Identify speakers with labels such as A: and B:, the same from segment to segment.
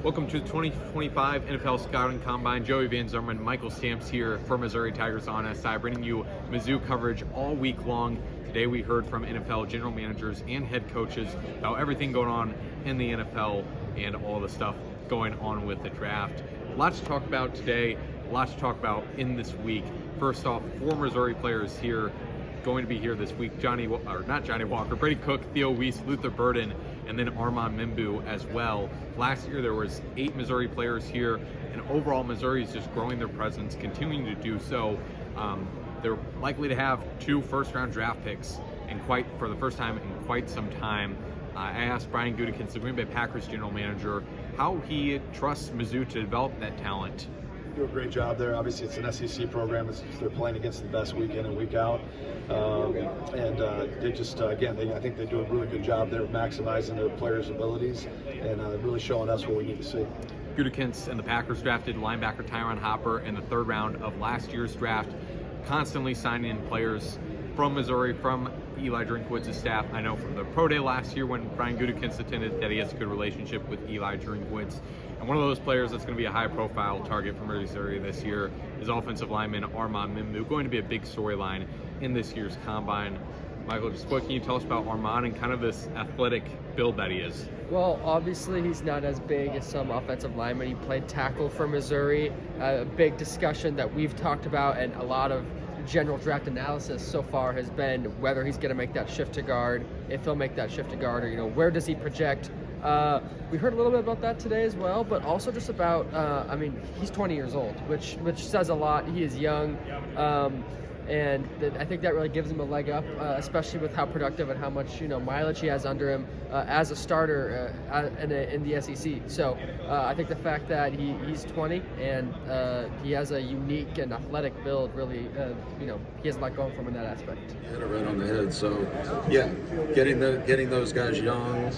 A: Welcome to the 2025 NFL Scouting Combine. Joey Van Zerman, Michael Stamps here for Missouri Tigers on SI, bringing you Mizzou coverage all week long. Today we heard from NFL general managers and head coaches about everything going on in the NFL and all the stuff going on with the draft. Lots to talk about today, lots to talk about in this week. First off, 4 Missouri players here going to be here this week. Brady Cook, Theo Weiss, Luther Burden, and then Armand Mimbu as well. Last year there was 8 Missouri players here, and overall Missouri is just growing their presence, continuing to do so. They're likely to have 2 first-round draft picks for the first time in quite some time. I asked Brian Gutekunst, the Green Bay Packers general manager, how he trusts Mizzou to develop that talent.
B: Do a great job there. Obviously, it's an SEC program. They're playing against the best week in and week out, they just I think they do a really good job there of maximizing their players' abilities and really showing us what we need to see.
A: Gutekunst and the Packers drafted linebacker Tyron Hopper in the 3rd round of last year's draft, constantly signing in players from Missouri, from Eli Drinkwitz's staff. I know from the pro day last year when Brian Gutekunst attended that he has a good relationship with Eli Drinkwitz. And one of those players that's going to be a high-profile target for Missouri this year is offensive lineman Armand Mimbu, going to be a big storyline in this year's Combine. Michael, just what can you tell us about Armand and kind of this athletic build that he is?
C: Well, obviously he's not as big as some offensive linemen. He played tackle for Missouri. A big discussion that we've talked about and a lot of general draft analysis so far has been whether he's going to make that shift to guard, if he'll make that shift to guard, or where does he project. We heard a little bit about that today as well, but also just about, he's 20 years old, which says a lot. He is young, and I think that really gives him a leg up, especially with how productive and how much mileage he has under him as a starter in the SEC. So I think the fact that he's 20 and he has a unique and athletic build really, he has a lot going for him in that aspect.
D: You hit it right on the head. So, yeah, getting those guys young,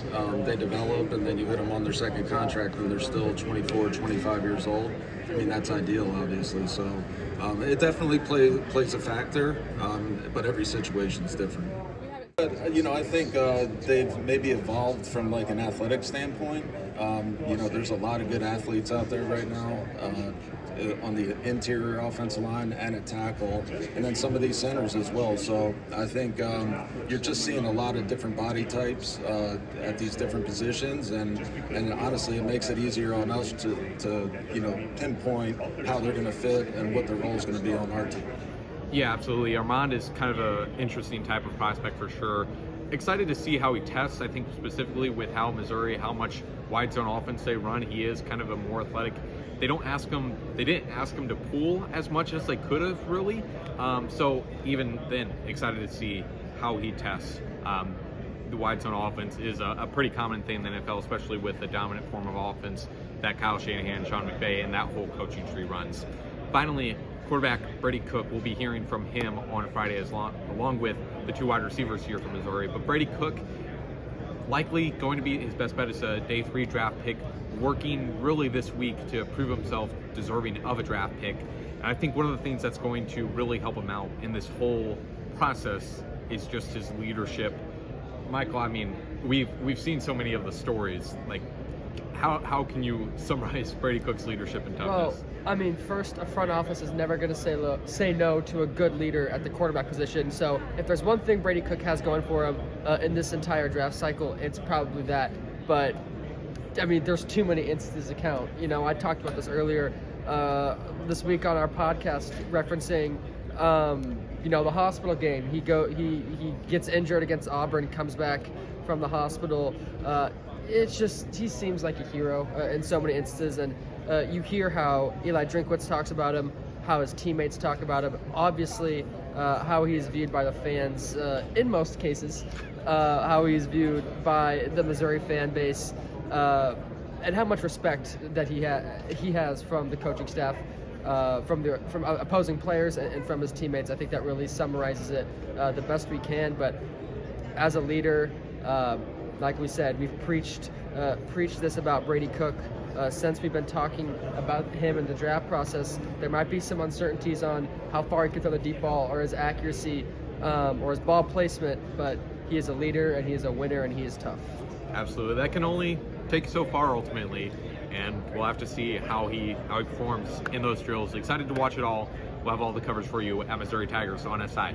D: they develop, and then you hit them on their second contract when they're still 24, 25 years old. I mean, that's ideal, obviously. So it definitely plays a factor, but every situation is different. But, I think they've maybe evolved from like an athletic standpoint. There's a lot of good athletes out there right now on the interior offensive line and at tackle, and then some of these centers as well. So I think you're just seeing a lot of different body types at these different positions, and honestly, it makes it easier on us to pinpoint how they're going to fit and what their role is going to be on our team.
A: Yeah, absolutely. Armand is kind of an interesting type of prospect for sure. Excited to see how he tests. I think specifically with how much wide zone offense they run, he is kind of a more athletic. They didn't ask him to pull as much as they could have really. So even then, excited to see how he tests. The wide zone offense is a pretty common thing in the NFL, especially with the dominant form of offense that Kyle Shanahan, Sean McVay, and that whole coaching tree runs. Finally, quarterback Brady Cook, will be hearing from him on Friday along with the 2 wide receivers here from Missouri. But Brady Cook, likely going to be his best bet as a day 3 draft pick, working really this week to prove himself deserving of a draft pick. And I think one of the things that's going to really help him out in this whole process is just his leadership. Michael, I mean, we've seen so many of the stories. Like, how can you summarize Brady Cook's leadership and toughness?
C: Well, first, a front office is never going to say no to a good leader at the quarterback position. So if there's one thing Brady Cook has going for him in this entire draft cycle, it's probably that. But, there's too many instances to count. I talked about this earlier this week on our podcast, referencing the hospital game. He gets injured against Auburn, comes back from the hospital. It's just, he seems like a hero in so many instances, and you hear how Eli Drinkwitz talks about him, how his teammates talk about him, obviously how he's viewed by the fans in most cases, how he's viewed by the Missouri fan base, and how much respect that he has from the coaching staff, from opposing players and from his teammates. I think that really summarizes it the best we can. But as a leader, like we said, we've preached this about Brady Cook since we've been talking about him in the draft process. There might be some uncertainties on how far he can throw the deep ball or his accuracy or his ball placement, but he is a leader and he is a winner and he is tough.
A: Absolutely. That can only take so far ultimately, and we'll have to see how he performs in those drills. Excited to watch it all. We'll have all the coverage for you at Missouri Tigers on SI.